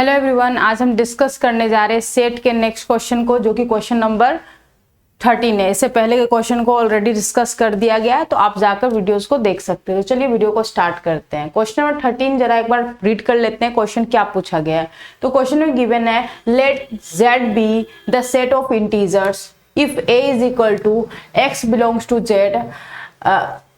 Hello everyone, आज हम discuss करने जा रहे हैं सेट के नेक्स्ट क्वेश्चन को, जो कि क्वेश्चन नंबर 13 है। इससे पहले के क्वेश्चन को ऑलरेडी डिस्कस कर दिया गया है, तो आप जाकर वीडियोस को देख सकते हो। तो चलिए वीडियो को स्टार्ट करते हैं। क्वेश्चन नंबर 13 जरा एक बार रीड कर लेते हैं क्वेश्चन क्या पूछा गया है। तो क्वेश्चन में गिवन है, let z B the set of integers if a is equal to x belongs to z,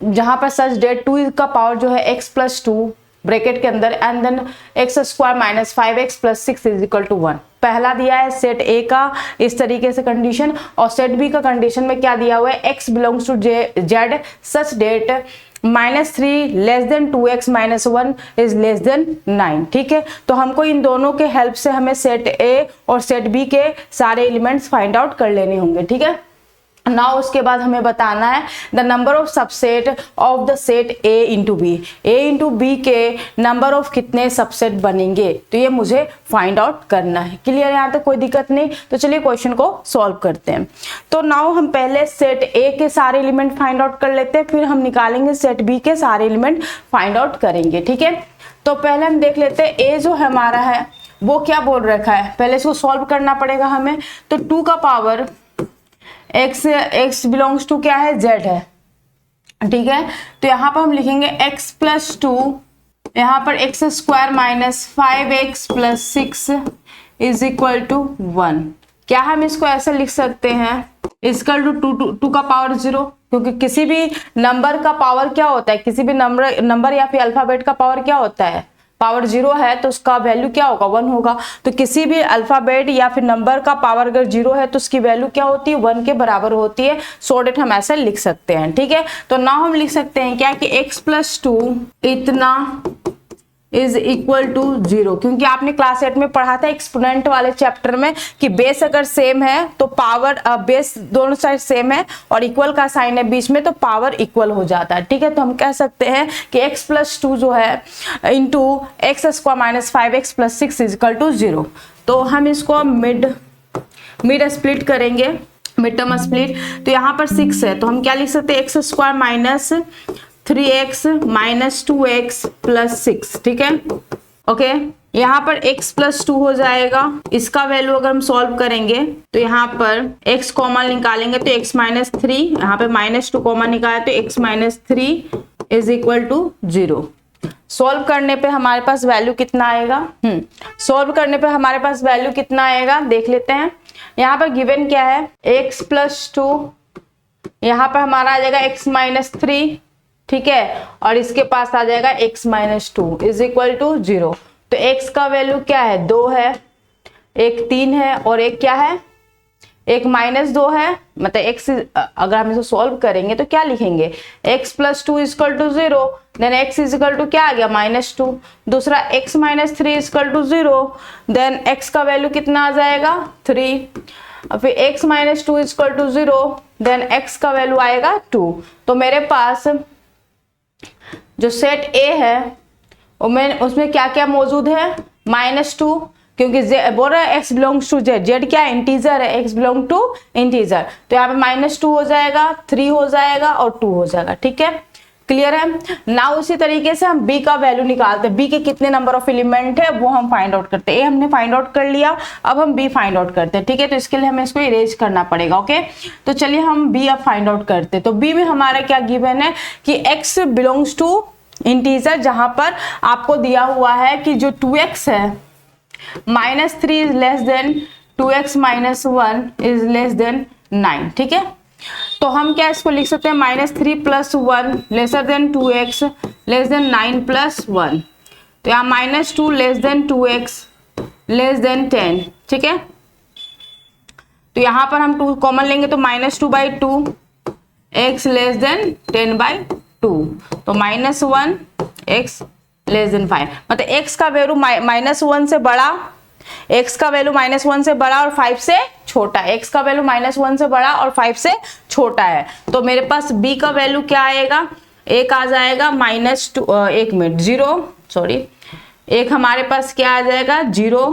जहां पर सच डेट 2 का पावर जो है x प्लस 2 ब्रैकेट के अंदर and then x square minus 5x plus 6 is equal to 1। पहला दिया है सेट ए का इस तरीके से कंडीशन, और सेट बी का कंडीशन में क्या दिया हुआ है, x belongs to Z such that -3 less than 2x minus 1 is less than 9। ठीक है, तो हमको इन दोनों के हेल्प से हमें सेट ए और सेट बी के सारे एलिमेंट्स फाइंड आउट कर लेने होंगे। ठीक है, नाउ उसके बाद हमें बताना है the number of subset of the set A into B. A into B के नंबर ऑफ कितने सबसेट बनेंगे, तो ये मुझे फाइंड आउट करना है। क्लियर, यहाँ तक कोई दिक्कत नहीं। तो चलिए क्वेश्चन को सॉल्व करते हैं। तो नाउ हम पहले सेट ए के सारे एलिमेंट फाइंड आउट कर लेते हैं, फिर हम निकालेंगे सेट बी के सारे एलिमेंट फाइंड आउट करेंगे। ठीक है, तो पहले हम देख लेते हैं ए जो हमारा है वो क्या बोल रखा है, पहले इसको सॉल्व करना पड़ेगा हमें। तो 2 का पावर x बिलोंग्स टू क्या है, z है। ठीक है, तो यहाँ पर हम लिखेंगे x प्लस 2, यहाँ पर x square minus 5x plus 6 is equal to 1। क्या हम इसको ऐसे लिख सकते हैं, इक्वल टू 2 का पावर 0, क्योंकि किसी भी नंबर का पावर क्या होता है, किसी भी नंबर या फिर अल्फाबेट का पावर क्या होता है, पावर 0 है तो उसका वैल्यू क्या होगा, 1 होगा। तो किसी भी अल्फाबेट या फिर नंबर का पावर अगर 0 है तो उसकी वैल्यू क्या होती है, 1 के बराबर होती है। सो डेट हम ऐसे लिख सकते हैं। ठीक है, तो नाउ हम लिख सकते हैं क्या कि x प्लस 2 इतना इज इक्वल टू 0, क्योंकि आपने क्लास 8 में पढ़ा था एक्सपोनेंट वाले चैप्टर में कि बेस अगर सेम है तो पावर बेस दोनों साइड सेम है और इक्वल का साइन है बीच में, तो पावर इक्वल हो जाता है। ठीक है, तो हम कह सकते हैं कि x प्लस 2 जो है into x square minus 5x plus 6 is equal to 0। तो हम इसको मिड स्प्लिट करेंगे, मिड टर्म स्प्लिट। तो यहाँ पर 6 है तो हम क्या लिख सकते हैं, x square minus 3x minus 2x plus 6। ठीक है, ओके, यहाँ पर x प्लस 2 हो जाएगा। इसका वैल्यू अगर हम सॉल्व करेंगे तो यहाँ पर x कॉमन निकालेंगे तो x माइनस 3, यहाँ पे माइनस 2 कॉमन निकाले तो x minus 3 is equal to 0। Solve करने पे हमारे पास वैल्यू कितना आएगा, सॉल्व करने पे हमारे पास वैल्यू कितना आएगा देख लेते हैं। यहाँ पर गिवन क्या है, x प्लस 2, यहाँ पर हमारा आ जाएगा x माइनस 3। ठीक है, और इसके पास आ जाएगा x minus 2 is equal to 0। तो x का वैल्यू क्या है, 2 है, एक 3 है और एक क्या है, एक माइनस 2 है। मतलब x अगर हम इसे सॉल्व करेंगे तो क्या लिखेंगे, x plus 2 is equal to 0, then x is equal to क्या आ गया, माइनस 2। दूसरा x minus 3 is equal to 0, then x का वैल्यू कितना आ जाएगा, 3। और फिर x minus 2 is equal to 0, then x का वैल्यू आएगा 2। तो मेरे पास जो सेट ए है उसमें क्या क्या मौजूद है, -2, क्योंकि बोल रहा है x belongs to Z, Z क्या है, इंटीजर है, x बिलोंग टू इंटीजर। तो यहाँ पे -2 हो जाएगा, 3 हो जाएगा और 2 हो जाएगा। ठीक है, क्लियर है ना। उसी तरीके से हम b का वैल्यू निकालते हैं, b के कितने नंबर ऑफ एलिमेंट है वो हम फाइंड आउट करते हैं। ए हमने फाइंड आउट कर लिया, अब हम b फाइंड आउट करते हैं। ठीक है, तो इसके लिए हमें इसको इरेज करना पड़ेगा। ओके, तो चलिए हम b अब फाइंड आउट करते हैं। तो b में हमारा क्या गिवन है कि x बिलोंग्स टू इंटीजर, जहां पर आपको दिया हुआ है कि जो 2x है -3 is less than 2x minus 1 is less than 9। ठीक है, तो हम क्या इसको लिख सकते हैं, -3 plus 1 lesser than 2x less than 9 plus 1। तो यहाँ -2 less than 2x less than 10। ठीक है, तो यहाँ पर हम 2 कॉमन लेंगे तो -2/2 x लेस देन 10/2, तो -1 x लेस देन 5। मतलब x का वैल्यू -1 से बड़ा, x का वैल्यू -1 से बड़ा और 5 से छोटा है, x का वैल्यू -1 से बड़ा और 5 से छोटा है। तो मेरे पास b का वैल्यू क्या आएगा, एक आ जाएगा -2, एक मिनट 0, सॉरी, एक हमारे पास क्या आ जाएगा 0,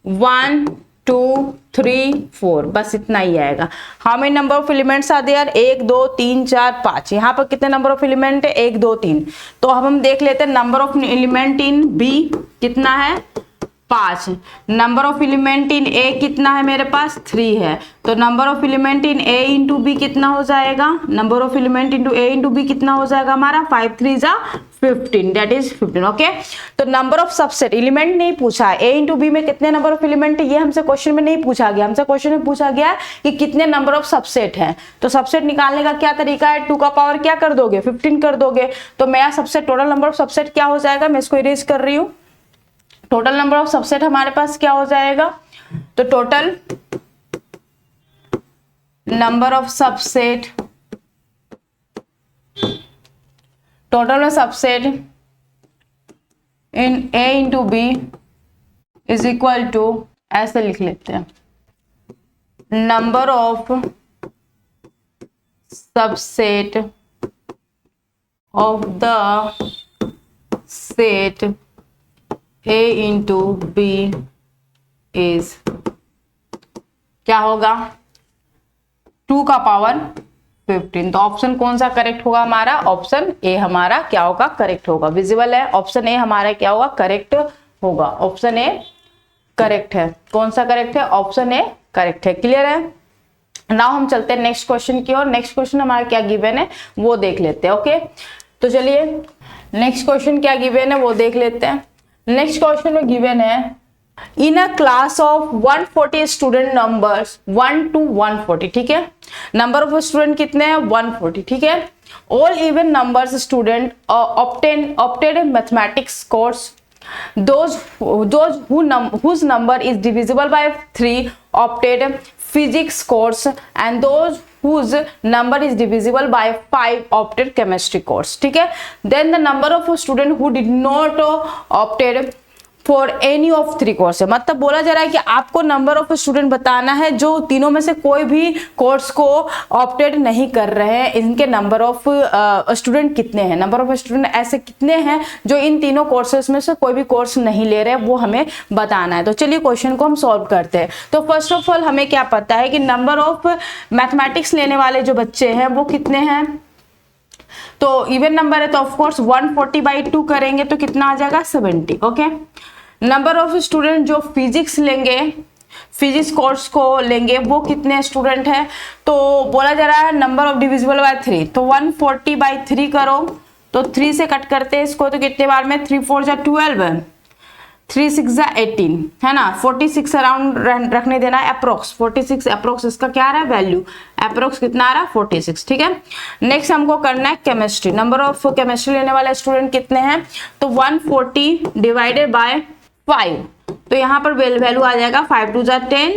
1, 2, 3, 4, बस इतना ही आएगा। How many number of elements are there, 1 2 3 4 5। यहाँ पर कितने नंबर ऑफ एलिमेंट है, 1 2 3। तो अब हम देख लेते हैं number of element in B कितना है, 5। Number of element in A कितना है मेरे पास 3 है, तो number of element in A into B कितना हो जाएगा, number of element into A into B कितना हो जाएगा हमारा 5 3 जा 15, दैट इज 15। ओके, तो नंबर ऑफ सबसेट एलिमेंट नहीं पूछा है, ए इंटू बी में कितने नंबर ऑफ एलिमेंट है ये हमसे क्वेश्चन में नहीं पूछा गया, हमसे क्वेश्चन में पूछा गया कि कितने नंबर ऑफ सबसेट है। तो सबसेट निकालने का क्या तरीका है, 2 का पावर क्या कर दोगे 15 कर दोगे, तो मेरा subset total number of subset क्या हो जाएगा, मैं इसको इरेज कर रही हूँ। टोटल नंबर ऑफ सबसेट हमारे पास क्या हो जाएगा, तो total number of subset, total subset in A into B is equal to, ऐसे लिख लेते हैं, number of subset of the set A into B is क्या होगा 2 का पावर 15। तो ऑप्शन कौन सा करेक्ट होगा हमारा, ऑप्शन ए हमारा क्या होगा करेक्ट होगा। विजिबल है, ऑप्शन ए हमारा क्या होगा करेक्ट होगा, ऑप्शन ए करेक्ट है। कौन सा करेक्ट है, ऑप्शन ए करेक्ट है। क्लियर है। नाउ हम चलते हैं नेक्स्ट क्वेश्चन की ओर। नेक्स्ट क्वेश्चन हमारा क्या गिवन है वो देख लेते हैं। ओके, तो चलिए नेक्स्ट क्वेश्चन क्या गिवन है वो देख लेते हैं। नेक्स्ट क्वेश्चन में गिवन है in a class of 140 student numbers 1 to 140, ठीक है, नंबर ऑफ स्टूडेंट कितने हैं 140, ठीक है, all even numbers student opted mathematics course, those whose number is divisible by 3 opted physics course and those whose number is divisible by 5 opted chemistry course, ठीक है। then the number of student who did not opted for any of 3 course है, मतलब बोला जा रहा है कि आपको नंबर ऑफ स्टूडेंट बताना है जो तीनों में से कोई भी कोर्स को ऑप्टेड नहीं कर रहे हैं, इनके नंबर ऑफ स्टूडेंट कितने हैं, नंबर ऑफ स्टूडेंट ऐसे कितने हैं जो इन तीनों कोर्सेस में से कोई भी कोर्स नहीं ले रहे हैं, वो हमें बताना है। तो चलिए क्वेश्चन को हम सॉल्व करते हैं। तो फर्स्ट ऑफ ऑल हमें क्या पता है कि नंबर ऑफ मैथमेटिक्स लेने वाले जो बच्चे हैं वो कितने हैं, तो इवन नंबर है तो ऑफकोर्स 140/2 करेंगे तो कितना आ जाएगा 70। ओके, नंबर ऑफ स्टूडेंट जो फिजिक्स लेंगे, फिजिक्स कोर्स को लेंगे वो कितने स्टूडेंट हैं, तो बोला जा रहा है नंबर ऑफ डिविजिबल बाय 3, तो 140/3 करो, तो 3 से कट करते हैं इसको तो कितने बार में 3 4 जा 12, 3 6 जा 18 है ना, 46 अराउंड रखने देना है, अप्रोक्स 46 अप्रोक्स इसका क्या आ रहा है वैल्यू, अप्रोक्स कितना आ रहा है 46, ठीक है। नेक्स्ट हमको करना है केमिस्ट्री, नंबर ऑफ केमिस्ट्री लेने वाले स्टूडेंट कितने हैं, तो 140 डिवाइडेड बाय 5, तो यहाँ पर वैल्यू आ जाएगा 5 2 जा 10,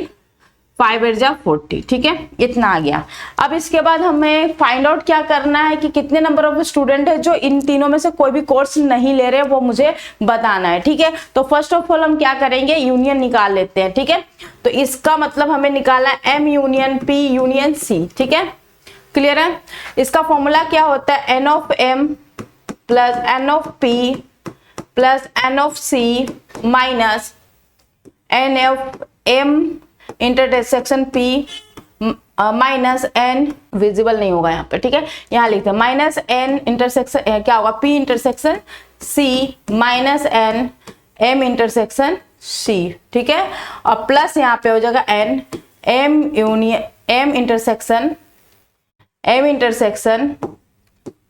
5 8 जा 40, ठीक है, इतना आ गया। अब इसके बाद हमें फाइंड आउट क्या करना है कि कितने नंबर ऑफ स्टूडेंट है जो इन तीनों में से कोई भी कोर्स नहीं ले रहे, वो मुझे बताना है, ठीक है। तो फर्स्ट ऑफ ऑल हम क्या करेंगे, यूनियन निकाल लेते हैं, ठीक है। तो इसका मतलब हमें निकालना है M union P union C, ठीक है, क्लियर है। इसका फॉर्मूला क्या होता है, N of M plus N of P plus N of C minus N of M intersection P minus N, visible नहीं होगा यहाँ पे, ठीक है, यहाँ लिखते हैं माइनस N इंटरसेक्शन क्या होगा P intersection C minus N M intersection C, ठीक है, और प्लस यहाँ पे हो जाएगा N M union M intersection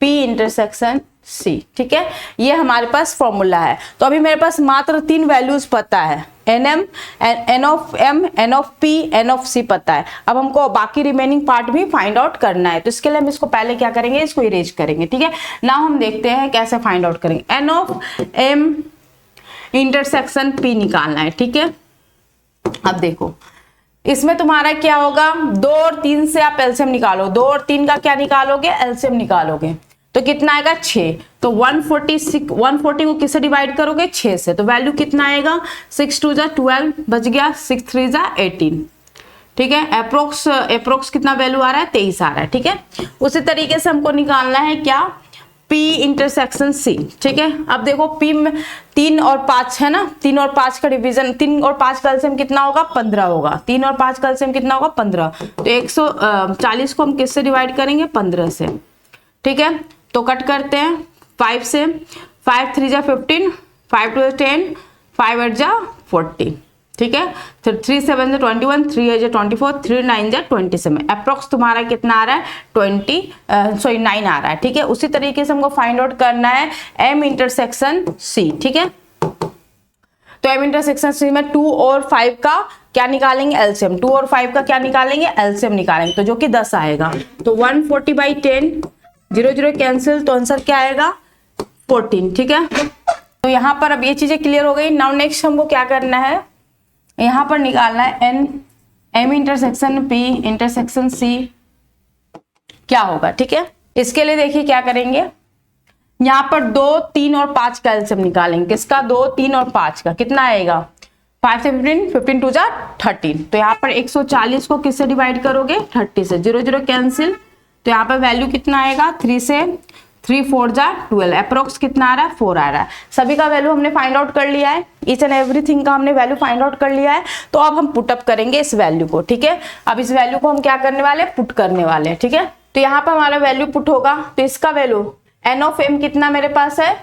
P intersection C, ठीक है, ये हमारे पास फॉर्मूला है। तो अभी मेरे पास मात्र 3 वैल्यूज पता है, NM, N of M, N of P, N of C पता है। अब हमको बाकी रिमेनिंग पार्ट भी फाइंड आउट करना है, तो इसके लिए हम इसको पहले क्या करेंगे, इसको इरेज करेंगे, ठीक है। नाउ हम देखते हैं कैसे फाइंड आउट करेंगे। N of M intersection P निकालना है, ठीक है। अब देखो इसमें तुम्हारा क्या होगा, 2 और 3 से आप एलसीएम निकालो, 2 और 3 का क्या निकालोगे, एलसीएम निकालोगे, तो कितना आएगा 6, तो 140 को किससे डिवाइड करोगे 6 से, तो वैल्यू कितना आएगा 6 2 जा 12 बच गया, 6 3 जा 18, ठीक है, अप्रोक्स कितना वैल्यू आ रहा है 23 आ रहा है, ठीक है। उसी तरीके से हमको निकालना है क्या, P इंटरसेक्शन C, ठीक है। अब देखो P में 3 और 5 है ना, 3 और 5 का डिवीजन, 3 और 5 का एलसीएम कितना होगा 15 होगा, 3 और 5 का एलसीएम कितना होगा 15, तो 140 को हम किससे डिवाइड करेंगे 15 से, ठीक है। तो कट करते हैं 5 से, 5 3 जा 15, 5 2 10, 5 8 जा 40, ठीक है। तो 3 7 से 21, 3 8 24, 3 9 से 27, अप्रोक्स तुम्हारा कितना आ रहा है 9 आ रहा है, ठीक है। उसी तरीके से हमको फाइंड आउट करना है M इंटरसेक्शन C, ठीक है। तो M इंटरसेक्शन C में 2 और 5 का क्या निकालेंगे एलसीएम, 2 और 5 का क्या निकालेंगे एलसीएम निकालेंगे, तो जो कि 10 आएगा। तो 140/10, 0 0 कैंसिल, तो आंसर क्या आएगा 14, ठीक है। तो यहाँ पर अब ये चीजें क्लियर हो गई। नाउ नेक्स्ट हमको क्या करना है, यहाँ पर निकालना है M intersection P intersection C क्या होगा, ठीक है। इसके लिए देखिए क्या करेंगे, यहाँ पर 2 3 और 5 का एलसीएम निकालेंगे। किसका 2 3 और 5 का कितना आएगा 5 से 15, 15 2 जा 13। तो यहाँ पर 140 को किससे डिवाइड करोगे 30 से, 0 0 कैंसिल, तो यहाँ पर वैल्यू कितना आएगा 3 से 3 4 जा 12, अप्रोक्स कितना आ रहा है 4 आ रहा है। सभी का वैल्यू हमने फाइंड आउट कर लिया है, ईच एंड एवरीथिंग का हमने वैल्यू फाइंड आउट कर लिया है। तो अब हम पुट अप करेंगे इस वैल्यू को, ठीक है। अब इस वैल्यू को हम क्या करने वाले हैं, पुट करने वाले हैं, ठीक है। तो यहाँ पर हमारा वैल्यू पुट होगा, तो इसका वैल्यू N ऑफ M कितना मेरे पास है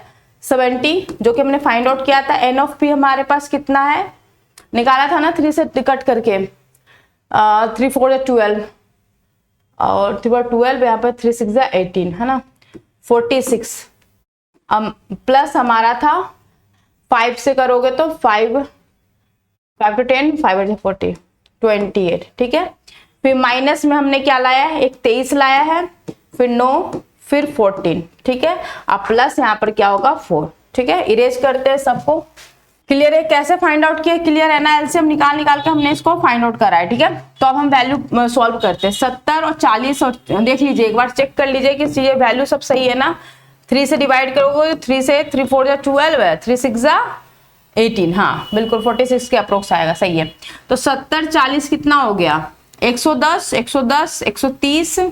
70, जो कि हमने फाइंड आउट किया था। N ऑफ P हमारे पास कितना है, निकाला था ना 3 से कट करके, 3 4 12 और 3 12, यहाँ पर 3 6 18 है ना 46, प्लस हमारा था 5 से करोगे तो 5 to 10, 5 8 40, 28, ठीक है। फिर माइनस में हमने क्या लाया है, एक 23 लाया है, फिर 9, फिर 14, ठीक है। अब प्लस यहाँ पर क्या होगा 4, ठीक है। इरेज करते हैं सबको, क्लियर है कैसे फाइंड आउट किया, क्लियर है ना। एलसीएम निकाल के हमने इसको फाइंड आउट करा है, ठीक है। तो अब हम वैल्यू सॉल्व करते हैं। 70 और 40 और देख लीजिए एक बार चेक कर लीजिए कि ये वैल्यू सब सही है ना। 3 से डिवाइड करोगे, 3 से 3 4 जा 12 है, 3 6 जा 18, हाँ बिल्कुल 46 के अप्रोक्स आएगा, सही है। तो 70 40 कितना हो गया 110, 110 130,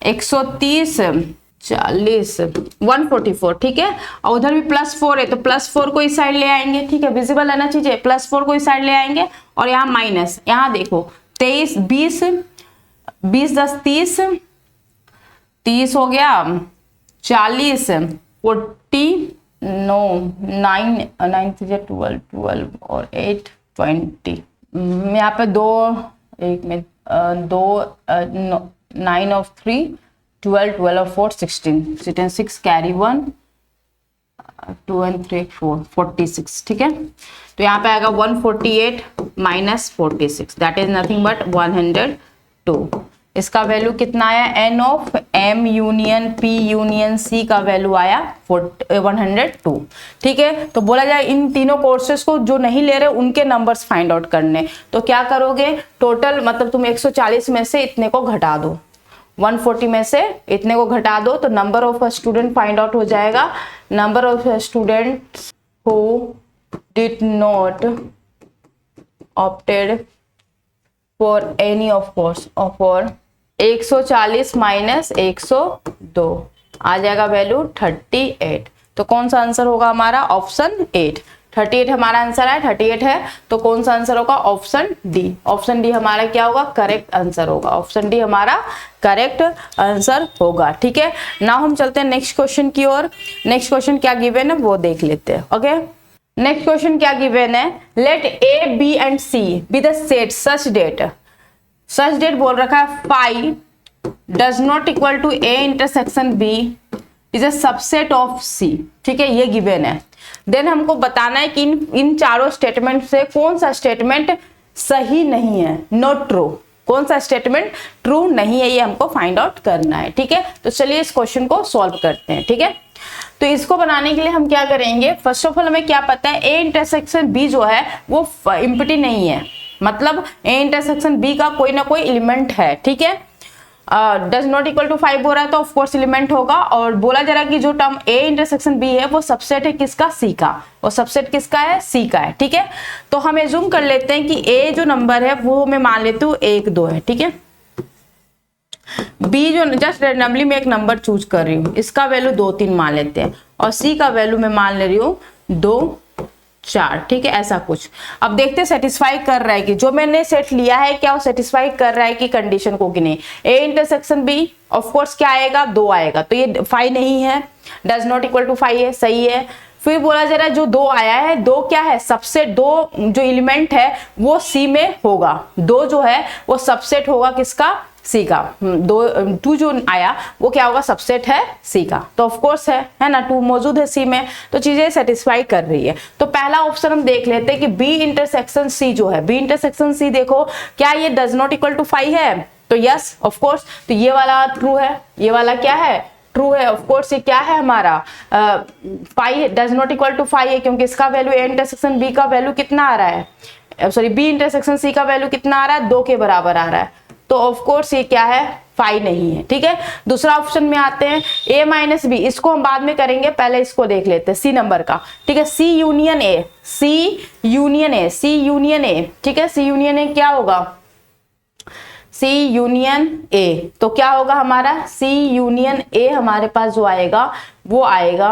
130 40 144, ठीक है। और उधर भी +4 है, तो +4 को इस साइड ले आएंगे, ठीक है। विजिबल है ना चीजें, +4 को इस साइड ले आएंगे और यहाँ माइनस, यहाँ देखो 23 20 20 10 30, 30 हो गया 40 40 9 9 से 12 12 और 8 20, यहाँ पे 2 एक में 2 9 ऑफ 3 12 12 of 4 16 6 कैरी 1 2 and 3 4 46, ठीक है। तो यहाँ पे आएगा 148 minus 46, that is nothing but 102। इसका वैल्यू कितना आया, N of M union P union C का वैल्यू आया 102, ठीक है। तो बोला जाए इन तीनों कोर्सेज को जो नहीं ले रहे उनके नंबर्स फाइंड आउट करने, तो क्या करोगे टोटल, मतलब तुम 140 में से इतने को घटा दो, 140 में से इतने को घटा दो, तो number of student find out हो जाएगा। Number of students who did not opted for any of course और 140 माइनस 102 आ जाएगा वैल्यू 38। तो कौन सा आंसर होगा हमारा, ऑप्शन 8, 38 हमारा आंसर है। 38 है तो कौन सा आंसर होगा, ऑप्शन डी। ऑप्शन डी हमारा क्या होगा, करेक्ट आंसर होगा। ऑप्शन डी हमारा करेक्ट आंसर होगा, ठीक है। नाउ हम चलते हैं नेक्स्ट क्वेश्चन की ओर। नेक्स्ट क्वेश्चन क्या गिवन है वो देख लेते हैं, ओके। नेक्स्ट क्वेश्चन क्या गिवन है, let A B and C be the set such that बोल रखा है phi does not equal to A intersection B is a subset of C, ठीक है, ये गिवन है। देन हमको बताना है कि इन चारों स्टेटमेंट से कौन सा स्टेटमेंट सही नहीं है, नॉट ट्रू, कौन सा स्टेटमेंट ट्रू नहीं है, ये हमको फाइंड आउट करना है, ठीक है। तो चलिए इस क्वेश्चन को सॉल्व करते हैं, ठीक है। तो इसको बनाने के लिए हम क्या करेंगे, फर्स्ट ऑफ ऑल हमें क्या पता है, ए इंटरसेक्शन बी जो है वो इम्पटी नहीं है, मतलब ए इंटरसेक्शन बी का कोई ना कोई एलिमेंट है, ठीक है। डज नॉट इक्वल टू 5 हो रहा है तो ऑफकोर्स एलिमेंट होगा। और बोला जा रहा है कि जो टर्म ए इंटरसेक्शन बी है वो सबसेट है किसका, सी का, वो सबसेट किसका है, सी का है, ठीक है। तो हम एज्यूम कर लेते हैं कि ए जो नंबर है वो मैं मान लेती हूँ 1 2 है, ठीक है। बी जो जस्ट रेंडमली मैं एक नंबर चूज कर रही हूँ, इसका वैल्यू 2 3 मान लेते हैं, और सी का वैल्यू मैं मान ले रही हूँ 2 4, ठीक है, ऐसा कुछ। अब देखते हैं सेटिस्फाई कर रहा है कि जो मैंने सेट लिया है क्या वो सेटिस्फाई कर रहा है कि कंडीशन को कि नहीं। A intersection B of course क्या आएगा, 2 आएगा, तो ये 5 नहीं है, डज नॉट इक्वल टू 5 है, सही है। फिर बोला जा रहा है जो 2 आया है, 2 क्या है सबसेट, 2 जो एलिमेंट है वो सी में होगा, 2 जो है वो सबसेट होगा किसका, सी का। 2 जो आया वो क्या होगा, सबसेट है सी का, तो ऑफ कोर्स है ना, 2 मौजूद है सी में, तो चीजें सेटिस्फाई कर रही है। तो पहला ऑप्शन हम देख लेते हैं कि बी इंटरसेक्शन सी जो है, बी इंटरसेक्शन सी देखो क्या ये डज नॉट इक्वल टू 5 है, तो यस ऑफ कोर्स, तो ये वाला ट्रू है, ये वाला क्या है, ट्रू है। ऑफ कोर्स ये क्या है हमारा, 5 डज नॉट इक्वल टू 5 है, क्योंकि इसका वैल्यू ए इंटरसेक्शन बी का वैल्यू कितना आ रहा है, सॉरी बी इंटरसेक्शन सी का वैल्यू कितना आ रहा है, 2 के बराबर आ रहा है, तो ऑफ कोर्स ये क्या है, 5 नहीं है। ठीक है, दूसरा ऑप्शन में आते हैं, a माइनस बी, इसको हम बाद में करेंगे, पहले इसको देख लेते हैं सी नंबर का। ठीक है, C union A, C union A, C union A, ठीक है, सी यूनियन ए क्या होगा, सी यूनियन ए, तो क्या होगा हमारा सी यूनियन ए, हमारे पास जो आएगा वो आएगा,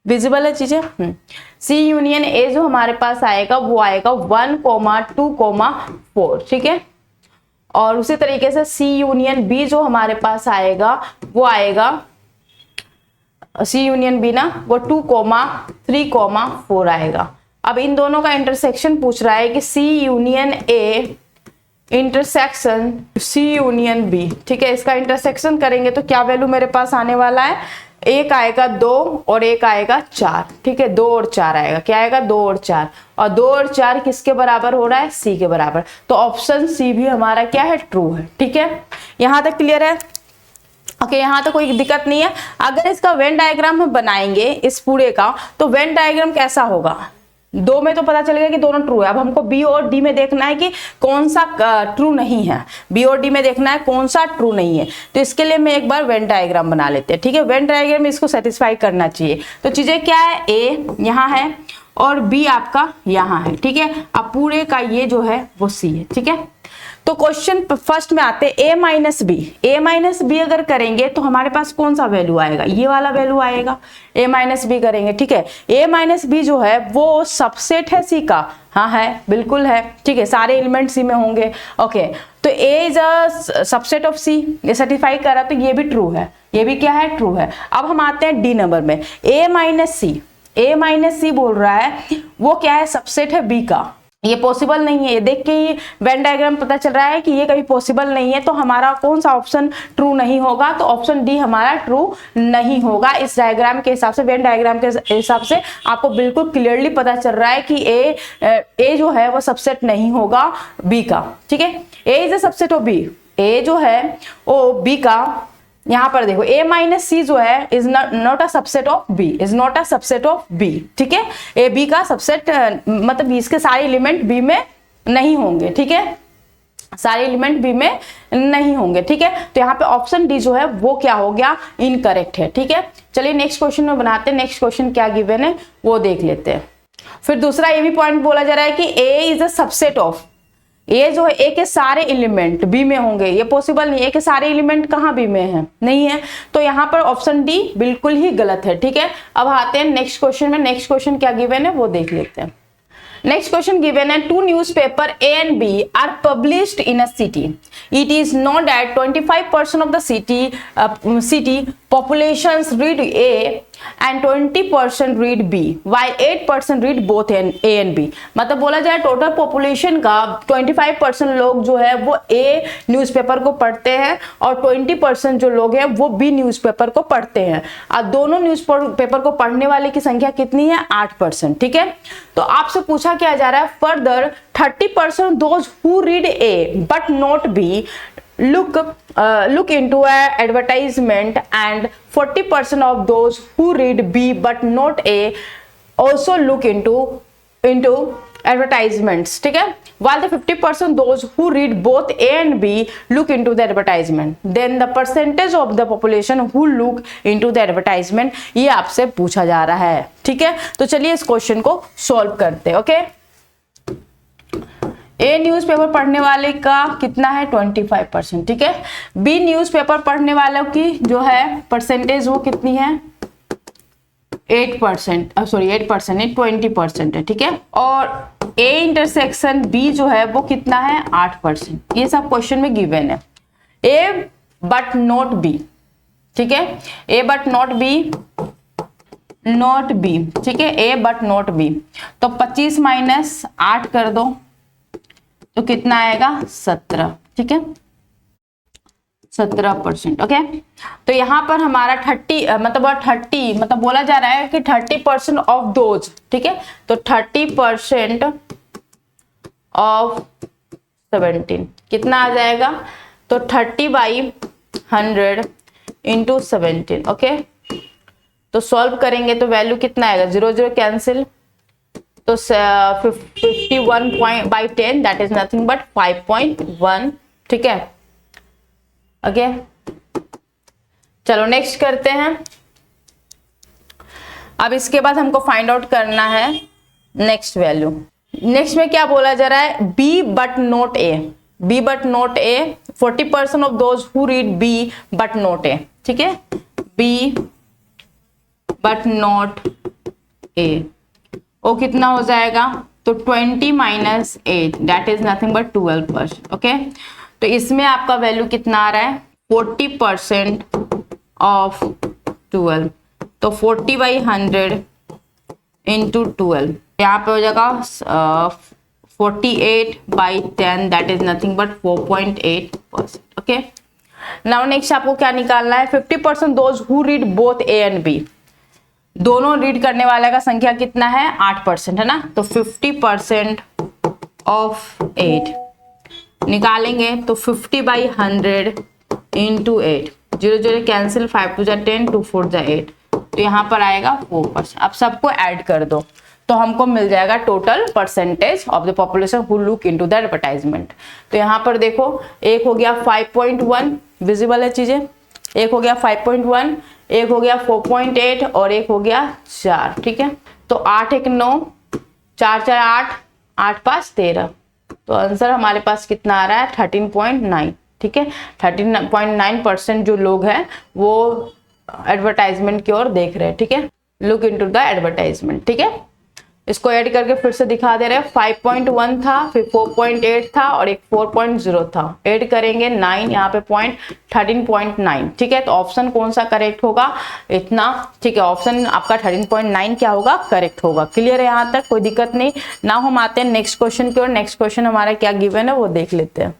विजिबल है चीजें, सी यूनियन ए जो हमारे पास आएगा वो आएगा 1, 2, 4। ठीक है, और उसी तरीके से सी यूनियन बी जो हमारे पास आएगा वो आएगा, सी यूनियन बी ना वो 2, 3, 4 आएगा। अब इन दोनों का इंटरसेक्शन पूछ रहा है कि C union A intersection C union B. ठीक है, इसका इंटरसेक्शन करेंगे तो क्या वैल्यू मेरे पास आने वाला है, एक आएगा 2 और एक आएगा 4। ठीक है, 2 और 4 आएगा, क्या आएगा 2 और 4, और 2 और 4 किसके बराबर हो रहा है, सी के बराबर, तो ऑप्शन सी भी हमारा क्या है, ट्रू है। ठीक है, यहां तक क्लियर है, ओके, यहां तो कोई दिक्कत नहीं है। अगर इसका वेन डायग्राम हम बनाएंगे इस पूरे का, तो वेन डायग्राम कैसा होगा, 2 में तो पता चलेगा कि दोनों ट्रू है, अब हमको बी और डी में देखना है कि कौन सा ट्रू नहीं है, बी और डी में देखना है कौन सा ट्रू नहीं है, तो इसके लिए मैं एक बार वेन डायग्राम बना लेते हैं। ठीक है, वेन डायग्राम में इसको सेटिस्फाई करना चाहिए, तो चीजें क्या है, ए यहाँ है और बी आपका यहाँ है। ठीक है, अब पूरे का ये जो है वो सी है। ठीक है, तो क्वेश्चन फर्स्ट में आते हैं ए माइनस बी, ए माइनस बी अगर करेंगे तो हमारे पास कौन सा वैल्यू आएगा, ये वाला वैल्यू आएगा, ए माइनस बी करेंगे। ठीक है, ए माइनस बी जो है वो सबसेट है सी का, हाँ है, बिल्कुल है। ठीक है, सारे एलिमेंट सी में होंगे। ओके, तो ए इज अ सबसेट ऑफ सी, ये सर्टिफाई करा, तो ये भी ट्रू है, ये भी क्या है, ट्रू है। अब हम आते हैं डी नंबर में, ए माइनस सी, ए माइनस सी बोल रहा है वो क्या है, सबसेट है बी का, ये पॉसिबल नहीं है, ये देख के ही वेन डायग्राम पता चल रहा है कि ये कभी पॉसिबल नहीं है, तो हमारा कौन सा ऑप्शन ट्रू नहीं होगा, तो ऑप्शन डी हमारा ट्रू नहीं होगा। इस डायग्राम के हिसाब से, वेन डायग्राम के हिसाब से आपको बिल्कुल क्लियरली पता चल रहा है कि ए जो है वो सबसेट नहीं होगा बी का। ठीक है, A is a subset of B, A जो है वो बी का, यहां पर देखो a माइनस सी जो है is not a subset of b, is not a subset of b। ठीक है, ए बी का सबसेट मतलब इसके सारे एलिमेंट b में नहीं होंगे। ठीक है, सारे एलिमेंट b में नहीं होंगे। ठीक है, तो यहाँ पे ऑप्शन डी जो है वो क्या हो गया, इनकरेक्ट है। ठीक है, चलिए नेक्स्ट क्वेश्चन में बनाते हैं, नेक्स्ट क्वेश्चन क्या गिवन है वो देख लेते हैं। फिर दूसरा ये भी पॉइंट बोला जा रहा है कि a is a subset of, ये जो है ए के सारे एलिमेंट बी में होंगे, ये पॉसिबल नहीं है, ए के सारे एलिमेंट कहाँ बी में है, नहीं है, तो यहाँ पर ऑप्शन डी बिल्कुल ही गलत है। ठीक है, अब आते हैं नेक्स्ट क्वेश्चन में, नेक्स्ट क्वेश्चन क्या गिवन है वो देख लेते हैं। नेक्स्ट क्वेश्चन गिवन है, 2 newspaper A and B are published in a city. It is known that 25% of the city populations read A and 20% read B, while 8% read both A and B. मतलब बोला जाए total population का 25% लोग जो है वो A newspaper को पढ़ते हैं और 20% जो लोग हैं वो B न्यूज़पेपर को पढ़ते हैं। अब दोनों न्यूज़पेपर को पढ़ने वाले की संख्या कितनी है, 8%। ठीक है, तो आपसे पूछा क्या जा रहा है, further 30% those who read A but not B look into an advertisement, and 40% of those who read B but not A also look into advertisements. ठीक है, while the 50% those who read both A and B look into the advertisement, then the percentage of the population who look into the advertisement, ये आपसे पूछा जा रहा है। ठीक है, तो चलिए इस क्वेश्चन को सॉल्व करते हैं। ओके, ए न्यूज़पेपर पढ़ने वाले का कितना है, 25%। ठीक है, बी न्यूज़पेपर पढ़ने वालों की जो है परसेंटेज वो कितनी है, 8%, सॉरी 8% नहीं 20% है। ठीक है, और ए इंटरसेक्शन बी जो है वो कितना है, 8%। ये सब क्वेश्चन में गिवन है, ए बट नॉट बी। ठीक है, A but not B not B, ठीक है, ए बट नॉट बी। तो 25 माइनस 8 कर दो तो कितना आएगा 17, ठीक है, 17%। ओके, तो यहां पर हमारा 30 मतलब बोला जा रहा है कि 30% ऑफ दोज, ठीक है, तो 30% ऑफ 17 कितना आ जाएगा, तो 30/100 इंटू 17। ओके, तो सॉल्व करेंगे तो वैल्यू कितना आएगा, 0 0 कैंसिल, तो 51/10 दैट इज नथिंग बट 5.1, ठीक है। ओके, चलो नेक्स्ट करते हैं। अब इसके बाद हमको फाइंड आउट करना है नेक्स्ट वैल्यू। नेक्स्ट में क्या बोला जा रहा है, B but not A, B but not A, 40% of those who read B but not A, ठीक है, बी बट नॉट ए, वो कितना हो जाएगा, तो 20 minus 8 that is nothing but 12%। Okay, तो इसमें आपका वैल्यू कितना आ रहा है, 40% ऑफ 12, तो 40/100 इंटू 12, यहाँ पे हो जाएगा 48/10 that is nothing but 4.8%। Okay, now next आपको क्या निकालना है, 50% those who read both A and B, दोनों रीड करने वाले का संख्या कितना है, 8% है ना, तो 50% ऑफ 8 निकालेंगे तो 50/100 इंटू 8, 0 0 कैंसिल, 5 2 10, 2 4 8, तो यहाँ पर आएगा 4%। अब सबको ऐड कर दो तो हमको मिल जाएगा total percentage of the population who look into the advertisement. तो यहाँ पर देखो, एक हो गया 5.1, विजिबल है चीजें, एक हो गया 5.1, एक हो गया 4.8 और एक हो गया 4, ठीक है। तो 8 1 9, 4 4 8, 8 5 13, तो आंसर हमारे पास कितना आ रहा है 13.9, ठीक है। 13.9% जो लोग हैं वो एडवर्टाइजमेंट की ओर देख रहे हैं, ठीक है, लुक इनटू द एडवर्टाइजमेंट, ठीक है। इसको ऐड करके फिर से दिखा दे रहे हैं, 5.1 था, फिर 4.8 था और एक 4.0 था, ऐड करेंगे 9, यहाँ पे पॉइंट 13.9, ठीक है। तो ऑप्शन कौन सा करेक्ट होगा, इतना, ठीक है, ऑप्शन आपका 13.9 क्या होगा, करेक्ट होगा। क्लियर है यहाँ तक, कोई दिक्कत नहीं। नाउ हम आते हैं नेक्स्ट क्वेश्चन की ओर। नेक्स्ट क्वेश्चन हमारा क्या गिवन है वो देख लेते हैं।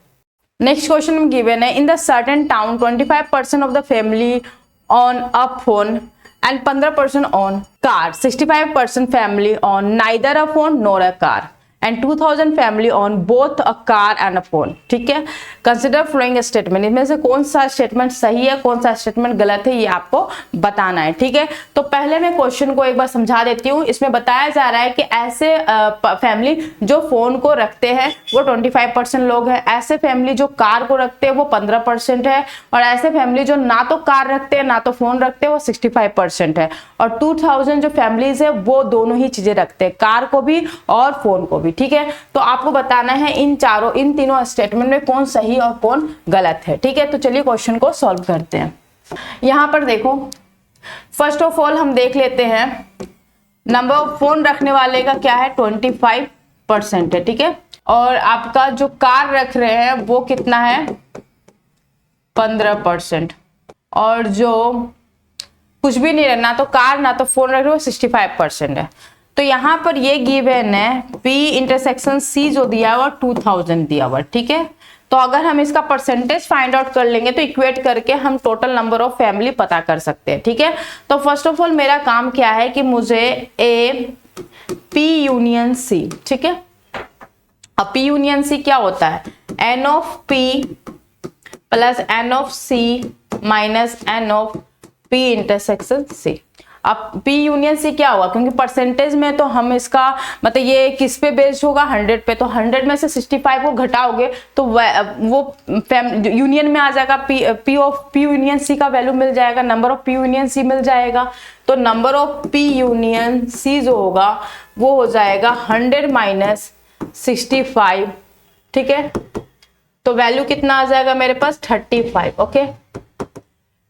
नेक्स्ट क्वेश्चन में गिवन है, in the certain town 25% of the family on a phone and 15% on car, 65% family on neither a phone nor a car, and 2000 family on both a car and a phone, ठीक है। Consider following statement, इनमें से कौन सा statement सही है, कौन सा स्टेटमेंट गलत है, ये आपको बताना है, ठीक है। तो पहले मैं क्वेश्चन को एक बार समझा देती हूँ। इसमें बताया जा रहा है कि ऐसे फैमिली जो फोन को रखते हैं वो 25% लोग हैं, ऐसे फैमिली जो कार को रखते हैं वो 15% है, और ऐसे फैमिली जो ना तो कार रखते हैं ना तो फोन रखते हैं वो 65% है, और 2000 जो फैमिलीज है वो दोनों ही चीजें रखते हैं, कार को भी और फोन को भी, ठीक है। तो आपको बताना है इन तीनों स्टेटमेंट में कौन सही और कौन गलत है, ठीक है। तो चलिए क्वेश्चन को सॉल्व करते हैं। यहां पर देखो, फर्स्ट ऑफ ऑल हम देख लेते हैं, नंबर ऑफ फोन रखने वाले का क्या है, 25% है, ठीक है, और आपका जो कार रख रहे हैं वो कितना है, 15%, और जो कुछ भी नहीं, ना तो कार ना तो फोन रख रहे हो 65% है। तो यहाँ पर ये गिवन है P इंटरसेक्शन C जो दिया हुआ 2000 दिया हुआ, ठीक है। तो अगर हम इसका परसेंटेज फाइंड आउट कर लेंगे तो इक्वेट करके हम टोटल नंबर ऑफ फैमिली पता कर सकते हैं, ठीक है। तो फर्स्ट ऑफ ऑल मेरा काम क्या है कि मुझे A P यूनियन C, ठीक है। अब P यूनियन C क्या होता है, N of P plus N of C minus N of P intersection C। अब P यूनियन C क्या होगा, क्योंकि परसेंटेज में तो हम इसका मतलब ये किस पे बेस्ड होगा, 100 पे, तो 100 में से 65 को घटाओगे तो वो यूनियन में आ जाएगा, P यूनियन C का वैल्यू मिल जाएगा, number of P union C मिल जाएगा। तो number of P union C जो होगा वो हो जाएगा 100 माइनस 65, ठीक है। तो वैल्यू कितना आ जाएगा मेरे पास, 35, ओके,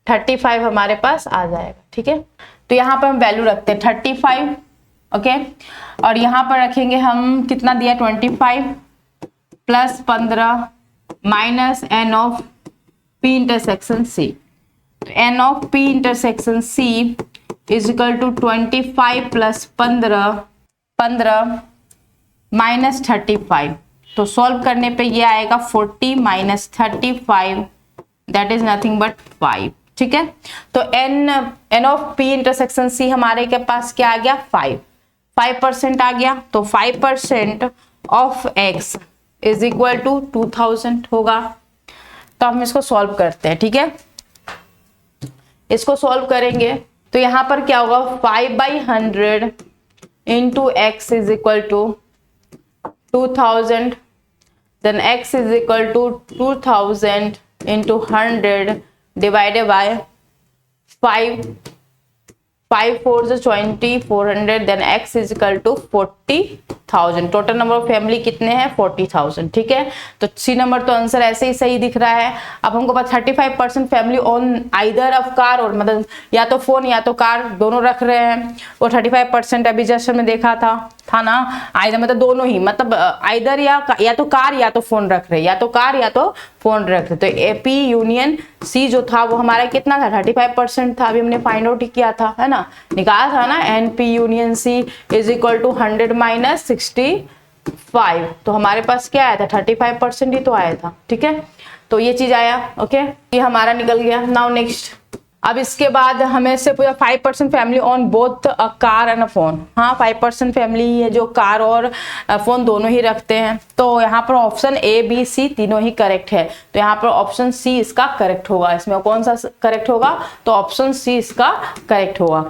35 हमारे पास आ जाएगा, ठीक है। तो यहाँ पर हम वैल्यू रखते हैं 35, ओके, और यहाँ पर रखेंगे हम कितना दिया, 25 plus 15 minus N of P intersection C। तो N of P intersection C is equal to 25 plus 15 minus 35। तो सॉल्व करने पे ये आएगा 40 minus 35, that is nothing but 5। ठीक है, तो n of p intersection c हमारे के पास क्या आ गया 5% आ गया। तो 5% of x is equal to 2000 होगा। तो हम इसको सॉल्व करते हैं। ठीक है, इसको सॉल्व करेंगे तो यहां पर क्या होगा 5/100 into x is equal to 2000, then x is equal to 2000 into 100 divided by 5 4 is 20, 400, then x is equal to 40,000। Total number of family कितने हैं 40,000। ठीक है, तो सी नंबर तो आंसर ऐसे ही सही दिख रहा है। अब हमको पता 35% family own either of car, और मतलब या तो फोन या तो कार दोनों रख रहे हैं। वो 35% अभी जस्ट में देखा था ना, आइदर मतलब दोनों ही, मतलब आइदर या तो कार या तो फोन रख रहे, या तो कार या तो फोन रख रहे। तो AP यूनियन C जो था वो हमारा कितना था 35% था। अभी हमने फाइंड आउट किया था, है ना, निकाला था ना। NP union C is equal to 100 minus 65। तो हमारे पास क्या आया था 35% ही तो आया था। ठीक है, तो ये चीज आया। ओके, ये हमारा निकल गया। नाउ नेक्स्ट, अब इसके बाद हमें से पूछा 5% family on both a car and a phone. हाँ, 5% फैमिली है जो कार और फोन दोनों ही रखते हैं। तो यहाँ पर ऑप्शन A B C तीनों ही करेक्ट है। तो यहाँ पर ऑप्शन C इसका करेक्ट होगा। इसमें कौन सा करेक्ट होगा, तो ऑप्शन C इसका करेक्ट होगा।